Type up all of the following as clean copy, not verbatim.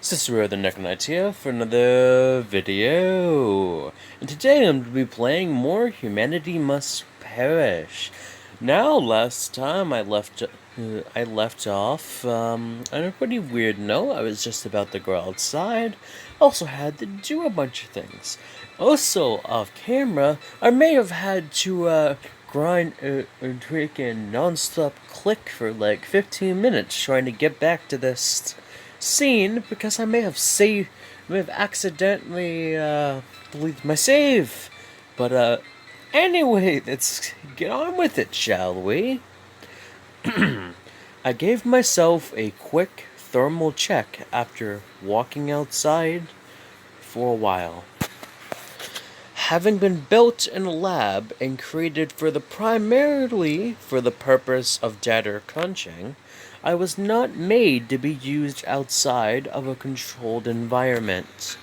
Cicero the Necronite here for another video. And today I'm going to be playing more Humanity Must Perish. Now, last time I left off on a pretty weird note. I was just about to go outside. Also had to do a bunch of things. Also, off camera, I may have had to grind a freaking non-stop click for like 15 minutes trying to get back to this scene because I may have accidentally deleted my save. But anyway, let's get on with it, shall we? I gave myself a quick thermal check after walking outside for a while. Having been built in a lab and created primarily for the purpose of data crunching, I was not made to be used outside of a controlled environment.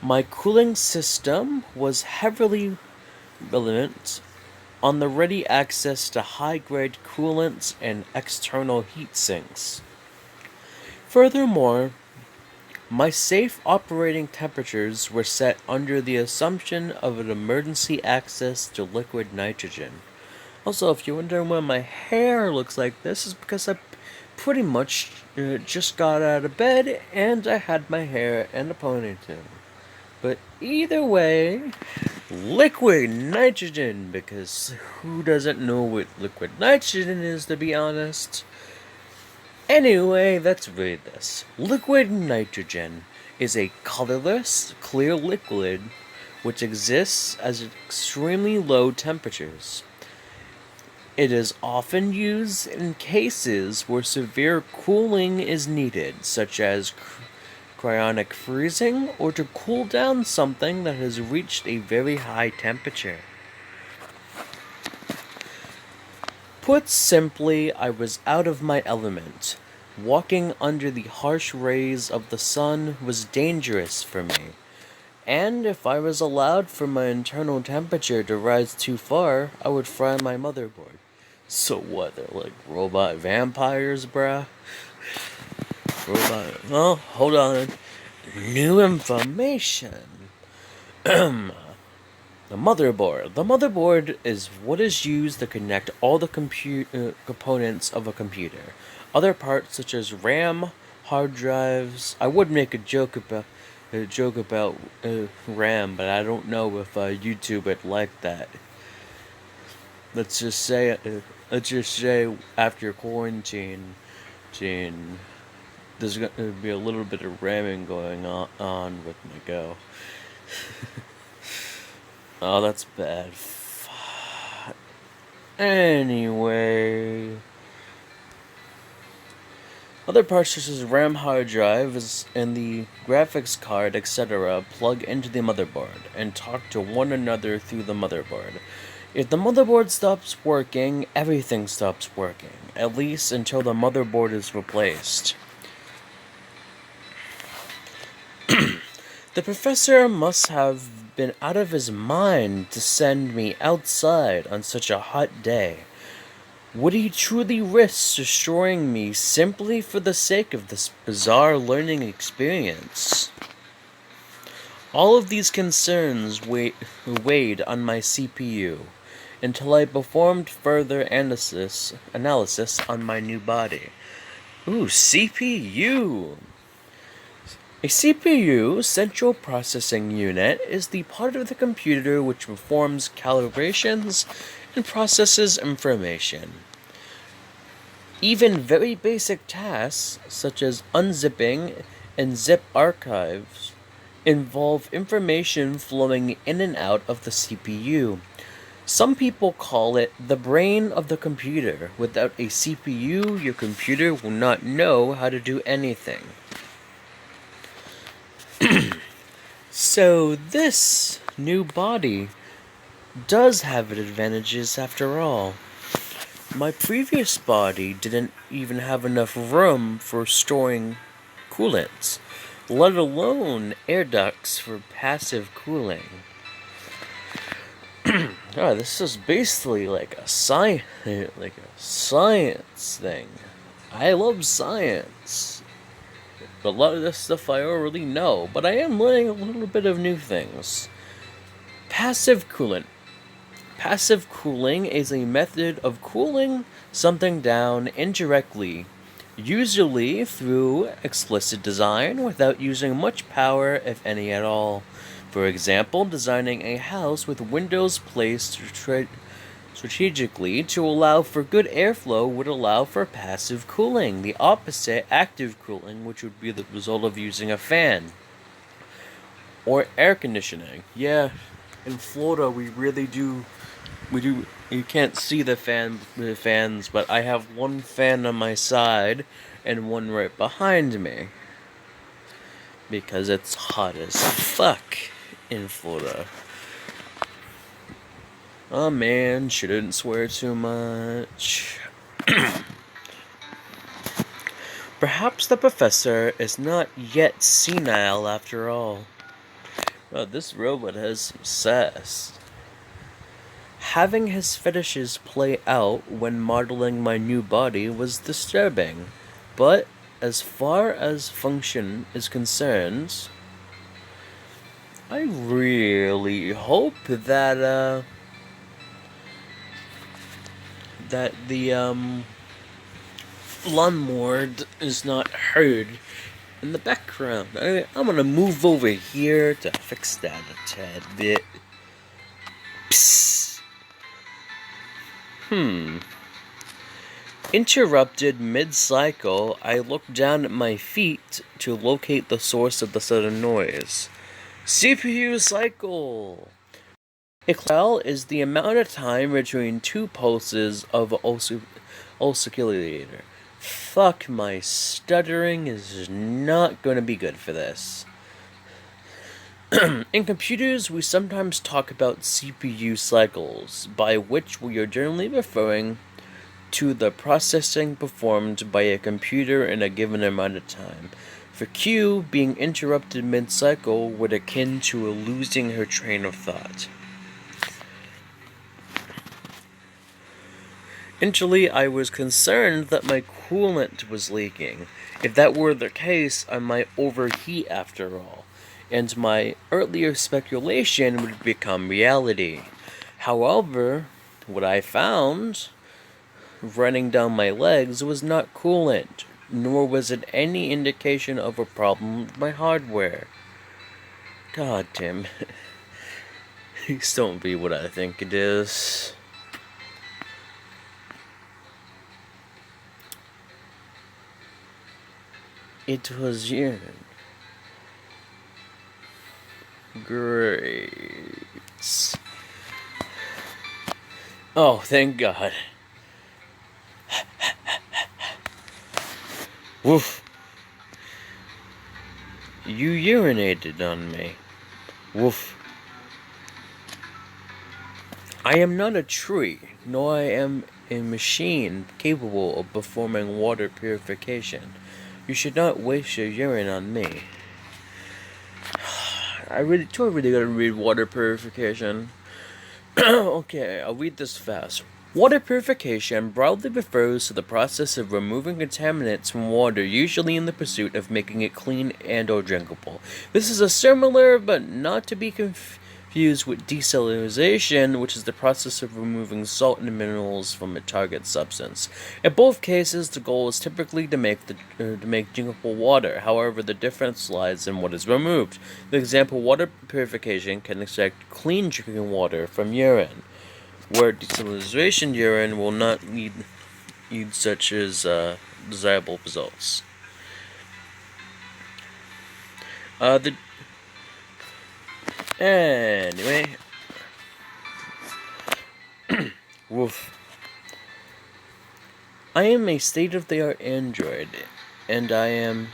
My cooling system was heavily reliant on the ready access to high-grade coolants and external heat sinks. Furthermore, my safe operating temperatures were set under the assumption of an emergency access to liquid nitrogen. Also, if you're wondering why my hair looks like this, is because I pretty much just got out of bed and I had my hair in a ponytail. But either way, liquid nitrogen, because who doesn't know what liquid nitrogen is, to be honest? Anyway, let's read this. Liquid nitrogen is a colorless, clear liquid which exists at extremely low temperatures. It is often used in cases where severe cooling is needed, such as cryonic freezing, or to cool down something that has reached a very high temperature. Put simply, I was out of my element. Walking under the harsh rays of the sun was dangerous for me. And if I was allowed for my internal temperature to rise too far, I would fry my motherboard. So what, they're like robot vampires, bruh? Oh, hold on. New information. The motherboard. The motherboard is what is used to connect all the components of a computer. Other parts such as RAM, hard drives. I would make a joke about RAM, but I don't know if YouTube would like that. Let's just say after quarantine, there's going to be a little bit of ramming going on with my go. Oh, that's bad. Anyway, other parts such as RAM, hard drives, and the graphics card, etc., plug into the motherboard and talk to one another through the motherboard. If the motherboard stops working, everything stops working, at least until the motherboard is replaced. The professor must have been out of his mind to send me outside on such a hot day. Would he truly risk destroying me simply for the sake of this bizarre learning experience? All of these concerns weighed on my CPU until I performed further analysis on my new body. Ooh, CPU! A CPU, Central Processing Unit, is the part of the computer which performs calibrations and processes information. Even very basic tasks, such as unzipping and zip archives, involve information flowing in and out of the CPU. Some people call it the brain of the computer. Without a CPU, your computer will not know how to do anything. So this new body does have advantages after all. My previous body didn't even have enough room for storing coolants, let alone air ducts for passive cooling. Oh, this is basically like a science thing. I love science. But a lot of this stuff I already know, but I am learning a little bit of new things. Passive coolant. Passive cooling is a method of cooling something down indirectly, usually through explicit design without using much power, if any at all. For example, designing a house with windows placed strategically to allow for good airflow would allow for passive cooling. The opposite, active cooling, which would be the result of using a fan. Or air conditioning. Yeah, in Florida we really do. You can't see the fans, but I have one fan on my side and one right behind me. Because it's hot as fuck in Florida. Oh man, shouldn't swear too much. Perhaps the professor is not yet senile after all. Oh, this robot has some sass. Having his fetishes play out when modeling my new body was disturbing, but as far as function is concerned, I really hope that the lawnmower is not heard in the background. I'm gonna move over here to fix that a tad bit. Psst. Interrupted mid-cycle, I looked down at my feet to locate the source of the sudden noise. CPU cycle! A cycle is the amount of time between two pulses of oscillator. Fuck, my stuttering is not gonna be good for this. In computers, we sometimes talk about CPU cycles, by which we are generally referring to the processing performed by a computer in a given amount of time. For Q, being interrupted mid-cycle would akin to losing her train of thought. Initially, I was concerned that my coolant was leaking. If that were the case, I might overheat after all, and my earlier speculation would become reality. However, what I found running down my legs was not coolant, nor was it any indication of a problem with my hardware. God damn it. Please don't be what I think it is. It was urine. Great. Oh, thank God. Woof. You urinated on me. Woof. I am not a tree, nor I am a machine capable of performing water purification. You should not waste your urine on me. I really gotta read water purification. Okay, I'll read this fast. Water purification broadly refers to the process of removing contaminants from water, usually in the pursuit of making it clean and or drinkable. This is a similar, but not to be confused with desalinization, which is the process of removing salt and minerals from a target substance. In both cases, the goal is typically to make drinkable water. However, the difference lies in what is removed. For example, water purification can extract clean drinking water from urine, where desalinization urine will not lead such as desirable results. Anyway, woof. I am a state-of-the-art android, and I am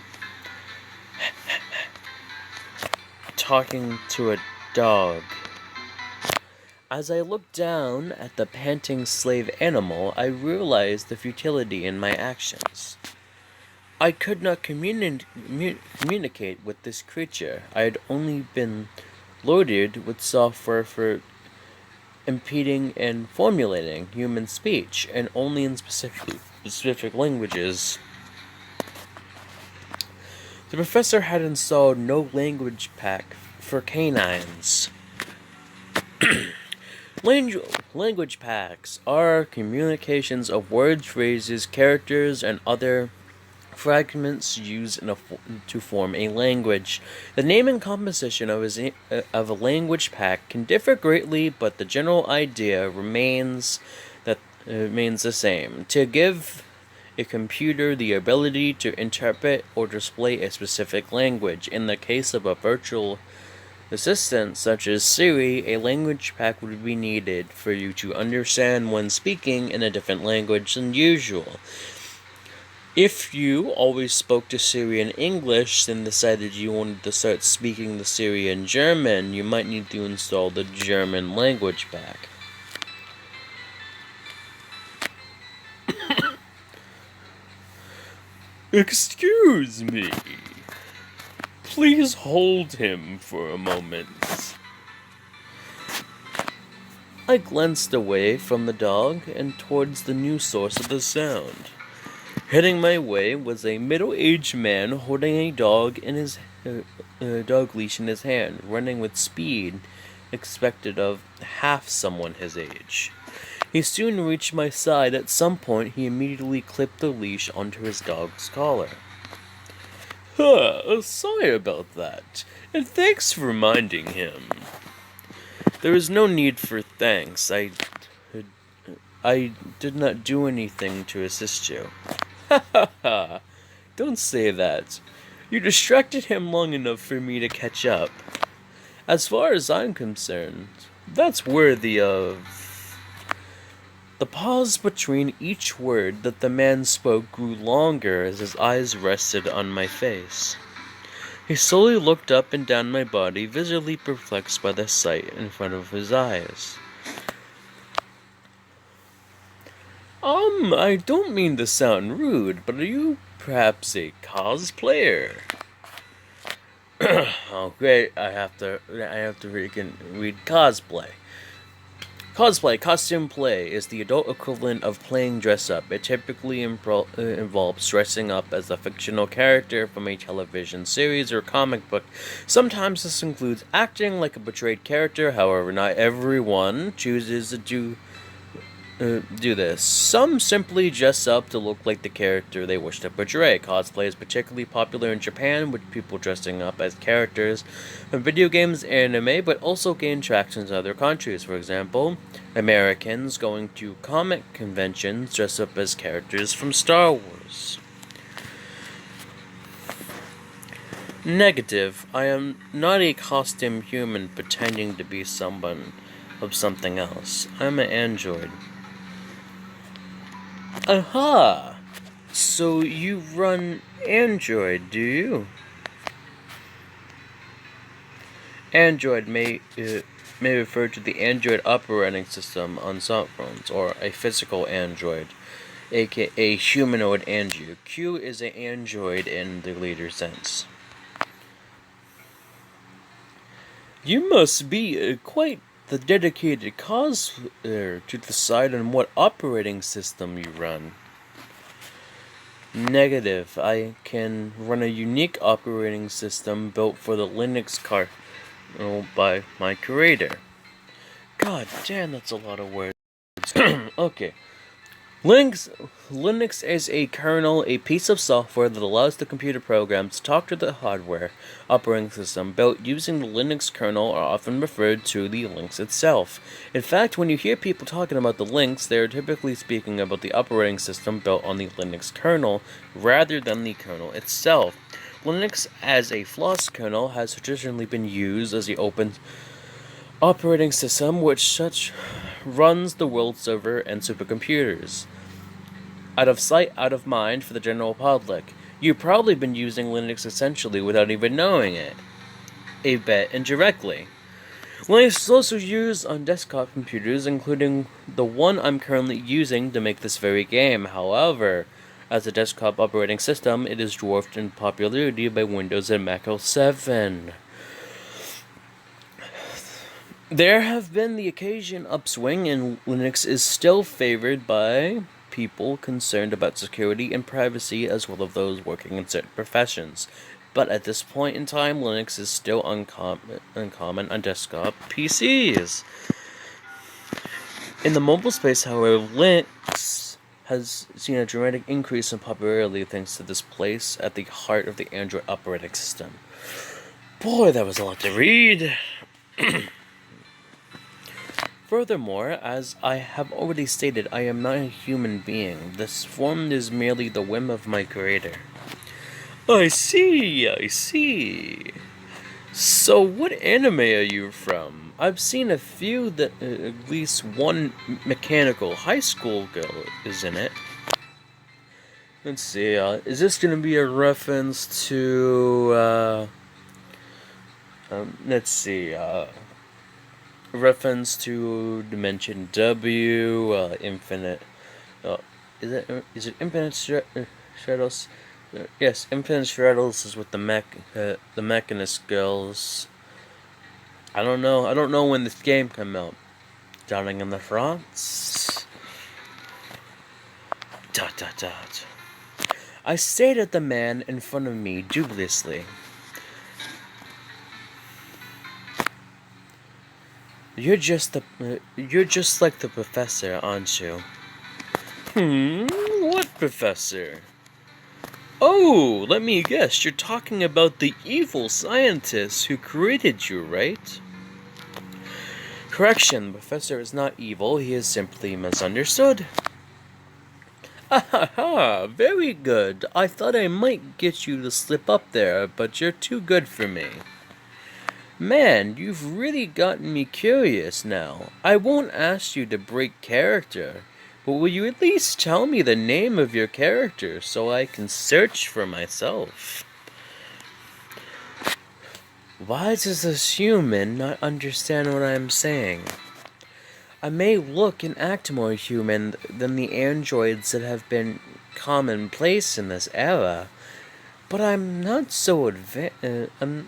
talking to a dog. As I looked down at the panting slave animal, I realized the futility in my actions. I could not communicate with this creature. I had only been loaded with software for impeding and formulating human speech, and only in specific languages. The professor had installed no language pack for canines. Language packs are communications of words, phrases, characters, and other fragments used to form a language. The name and composition of a language pack can differ greatly, but the general idea remains the same: to give a computer the ability to interpret or display a specific language. In the case of a virtual assistant such as Siri, a language pack would be needed for you to understand when speaking in a different language than usual. If you always spoke to Siri in English, then decided you wanted to start speaking to Siri in German, you might need to install the German language pack. Excuse me. Please hold him for a moment. I glanced away from the dog and towards the new source of the sound. Heading my way was a middle-aged man holding a dog in his dog leash in his hand, running with speed expected of half someone his age. He soon reached my side. At some point, he immediately clipped the leash onto his dog's collar. Sorry about that, and thanks for reminding him. There is no need for thanks. I did not do anything to assist you. Ha ha ha! Don't say that. You distracted him long enough for me to catch up. As far as I'm concerned, that's worthy of... The pause between each word that the man spoke grew longer as his eyes rested on my face. He slowly looked up and down my body, visibly perplexed by the sight in front of his eyes. I don't mean to sound rude, but are you perhaps a cosplayer? Oh, great! I have to read cosplay. Cosplay, costume play, is the adult equivalent of playing dress-up. It typically involves dressing up as a fictional character from a television series or comic book. Sometimes this includes acting like a portrayed character, however, not everyone chooses to do this. Some simply dress up to look like the character they wish to portray. Cosplay is particularly popular in Japan, with people dressing up as characters from video games and anime, but also gain traction in other countries. For example, Americans going to comic conventions dress up as characters from Star Wars. Negative. I am not a costume human pretending to be someone of something else. I'm an android. Aha! So you run Android, do you? Android may refer to the Android operating system on smartphones, or a physical Android, aka humanoid Android. Q is an android in the later sense. You must be quite the dedicated cosplayer to decide on what operating system you run. Negative. I can run a unique operating system built for the Linux kernel by my creator. God damn, that's a lot of words. Okay. Linux is a kernel, a piece of software that allows the computer programs to talk to the hardware operating system built using the Linux kernel are often referred to the Linux itself. In fact, when you hear people talking about the Linux, they are typically speaking about the operating system built on the Linux kernel rather than the kernel itself. Linux as a FLOSS kernel has traditionally been used as the open operating system which such runs the world server and supercomputers. Out of sight, out of mind for the general public. You've probably been using Linux essentially without even knowing it. A bit indirectly. Linux is also used on desktop computers, including the one I'm currently using to make this very game. However, as a desktop operating system, it is dwarfed in popularity by Windows and Mac OS 7. There have been the occasion upswing, and Linux is still favored by people concerned about security and privacy, as well as those working in certain professions. But at this point in time, Linux is still uncommon on desktop PCs. In the mobile space, however, Linux has seen a dramatic increase in popularity thanks to this place at the heart of the Android operating system. Boy, that was a lot to read! Furthermore, as I have already stated, I am not a human being. This form is merely the whim of my creator. I see. So, what anime are you from? I've seen a few that at least one mechanical high school girl is in it. Let's see, is this gonna be a reference to, let's see, reference to Dimension W, Infinite, is it Infinite Shadows? Yes, Infinite Shadows is with the Mechanist girls. I don't know when this game came out. Drowning in the France? Dot dot dot. I stared at the man in front of me dubiously. You're just like the professor, aren't you? What professor? Oh, let me guess, you're talking about the evil scientist who created you, right? Correction, the professor is not evil, he is simply misunderstood. Ah, very good. I thought I might get you to slip up there, but you're too good for me. Man, you've really gotten me curious now. I won't ask you to break character, but will you at least tell me the name of your character so I can search for myself? Why does this human not understand what I'm saying? I may look and act more human than the androids that have been commonplace in this era, but I'm not so I'm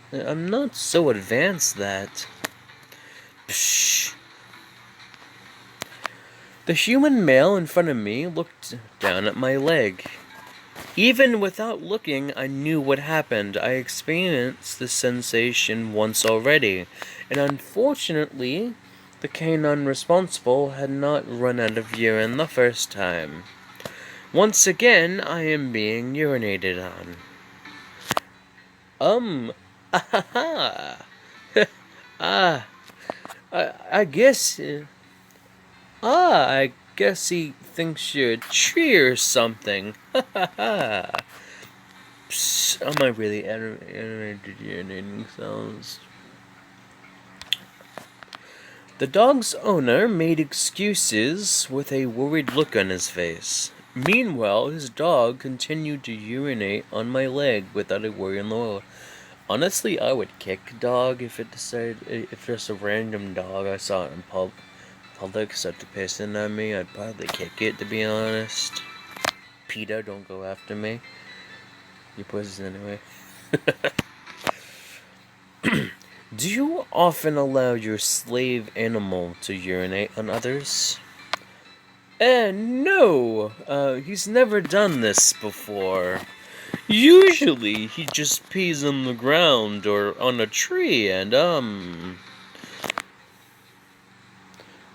not so advanced that. Psh. The human male in front of me looked down at my leg. Even without looking, I knew what happened. I experienced the sensation once already, and unfortunately, the canine responsible had not run out of urine the first time. Once again, I am being urinated on. Ahaha. I guess. I guess he thinks you're a tree or something. Am I really animated urinating sounds? The dog's owner made excuses with a worried look on his face. Meanwhile, his dog continued to urinate on my leg without a worry in the world. Honestly, I would kick a dog if just a random dog I saw in public started pissing on me. I'd probably kick it, to be honest. PETA, don't go after me. You pussies anyway. Do you often allow your slave animal to urinate on others? No! He's never done this before. Usually, he just pees on the ground or on a tree and,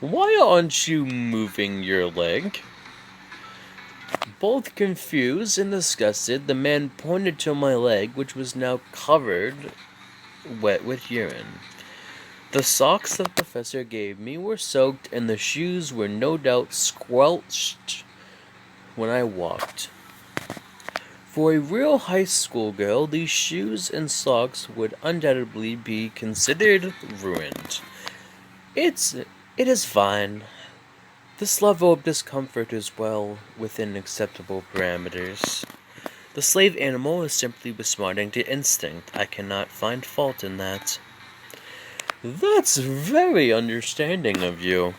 Why aren't you moving your leg? Both confused and disgusted, the man pointed to my leg, which was now covered wet with urine. The socks the professor gave me were soaked, and the shoes were no doubt squelched when I walked. For a real high school girl, these shoes and socks would undoubtedly be considered ruined. It is fine. This level of discomfort is well within acceptable parameters. The slave animal is simply responding to instinct. I cannot find fault in that. That's very understanding of you.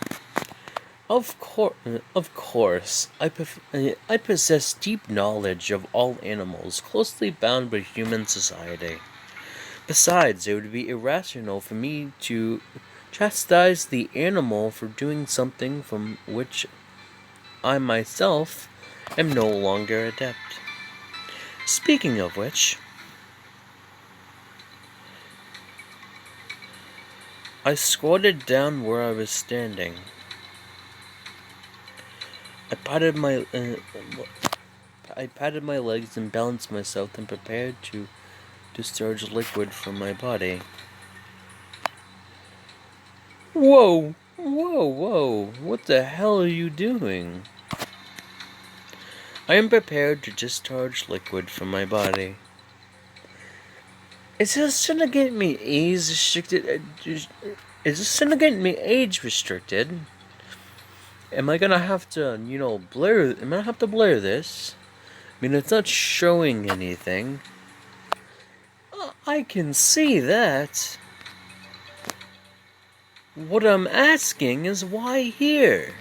Of course, I possess deep knowledge of all animals closely bound with human society. Besides, it would be irrational for me to chastise the animal for doing something from which I myself am no longer adept. Speaking of which, I squatted down where I was standing. I patted my legs and balanced myself and prepared to discharge liquid from my body. Whoa! Whoa, whoa! What the hell are you doing? I am prepared to discharge liquid from my body. Is this gonna get me age restricted? Is this gonna get me age restricted? Am I gonna have to, blur? Am I gonna have to blur this? I mean, it's not showing anything. I can see that. What I'm asking is why here?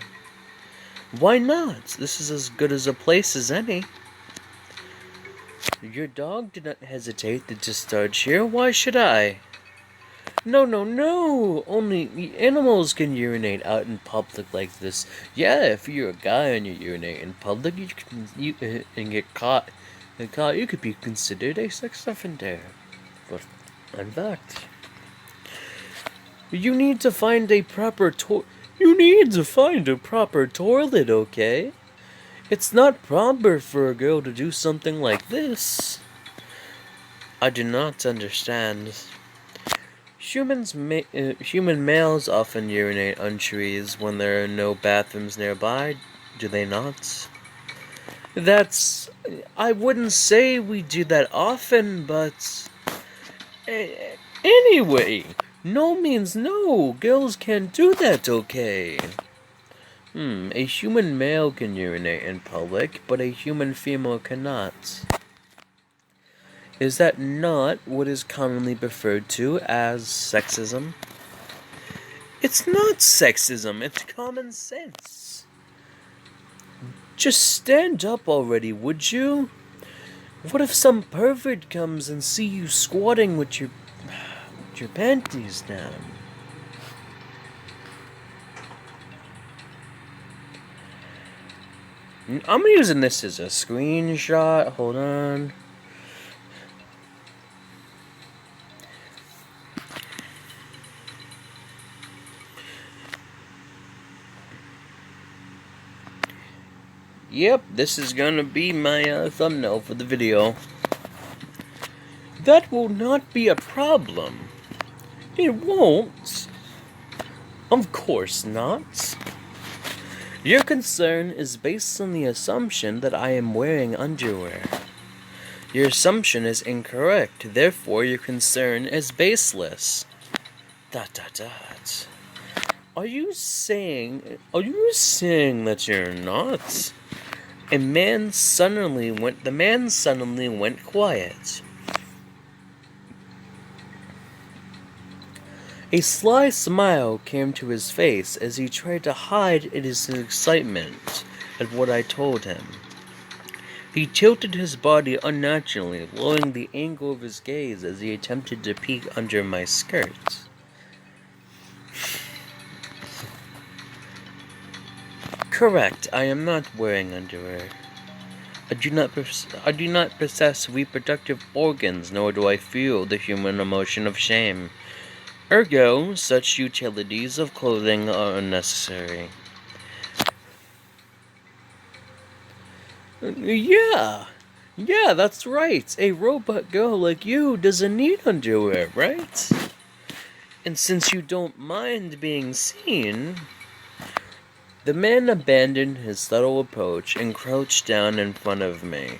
Why not? This is as good as a place as any. Your dog did not hesitate to discharge here. Why should I? No, no, no! Only animals can urinate out in public like this. Yeah, if you're a guy and you urinate in public, and get caught, you could be considered a sex offender. But in fact, you need to find a proper toilet, okay? It's not proper for a girl to do something like this. I do not understand. Human males often urinate on trees when there are no bathrooms nearby, do they not? I wouldn't say we do that often, but anyway, no means no. Girls can't do that, okay? A human male can urinate in public, but a human female cannot. Is that not what is commonly referred to as sexism? It's not sexism, it's common sense. Just stand up already, would you? What if some pervert comes and see you squatting with your panties down? I'm using this as a screenshot. Hold on. Yep, this is gonna be my thumbnail for the video. That will not be a problem. It won't. Of course not. Your concern is based on the assumption that I am wearing underwear. Your assumption is incorrect, therefore your concern is baseless. ... Are you saying that you're not? The man suddenly went quiet. A sly smile came to his face as he tried to hide his excitement at what I told him. He tilted his body unnaturally, lowering the angle of his gaze as he attempted to peek under my skirt. Correct, I am not wearing underwear. I do not possess reproductive organs, nor do I feel the human emotion of shame. Ergo, such utilities of clothing are unnecessary. Yeah, that's right. A robot girl like you doesn't need underwear, right? And since you don't mind being seen... The man abandoned his subtle approach and crouched down in front of me.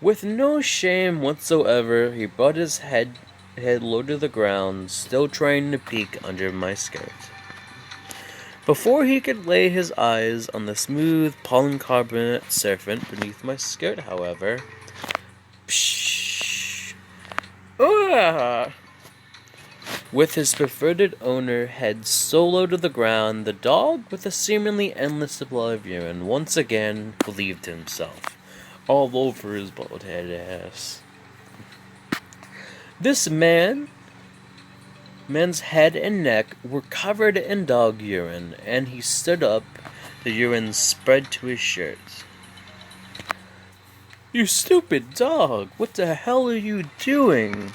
With no shame whatsoever, he brought his head low to the ground, still trying to peek under my skirt. Before he could lay his eyes on the smooth polycarbonate surface beneath my skirt, however... Pshh! With his perverted owner head so low to the ground, the dog, with a seemingly endless supply of urine, once again believed himself, all over his bald-headed ass. This man's head and neck were covered in dog urine, and he stood up, The urine spread to his shirt. You stupid dog! What the hell are you doing?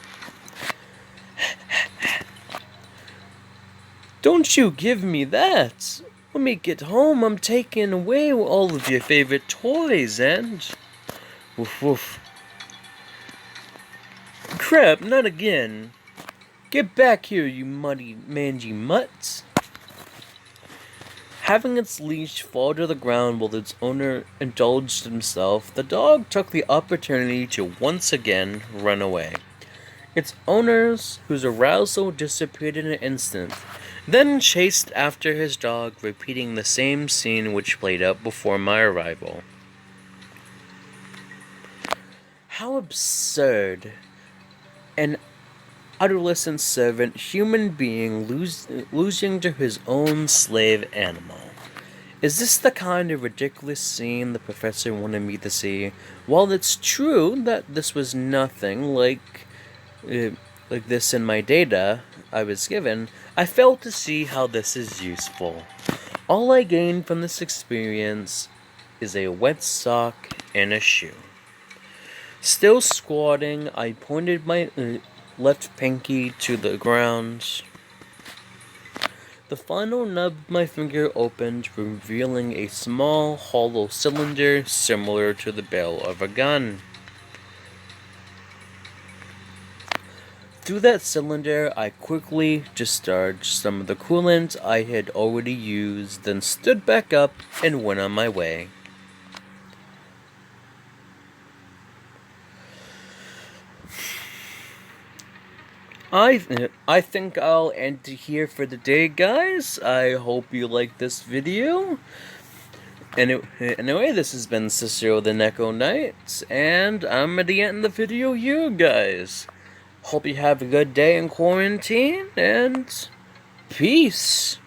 Don't you give me that! When we get home, I'm taking away all of your favorite toys and... Woof woof. Crap, not again. Get back here, you muddy, mangy mutt. Having its leash fall to the ground while its owner indulged himself, the dog took the opportunity to once again run away. Its owners, whose arousal disappeared in an instant, then chased after his dog, repeating the same scene which played out before my arrival. How absurd. An adolescent servant human being losing to his own slave animal. Is this the kind of ridiculous scene the professor wanted me to see? While it's true that this was nothing like this in my data I was given, I failed to see how this is useful. All I gained from this experience is a wet sock and a shoe. Still squatting, I pointed my left pinky to the ground. The final nub of my finger opened, revealing a small, hollow cylinder similar to the barrel of a gun. Through that cylinder, I quickly discharged some of the coolant I had already used, then stood back up and went on my way. I think I'll end it here for the day, guys. I hope you like this video. Anyway, this has been Cicero the Neko Knight, and I'm at the end of the video here, guys. Hope you have a good day in quarantine, and peace.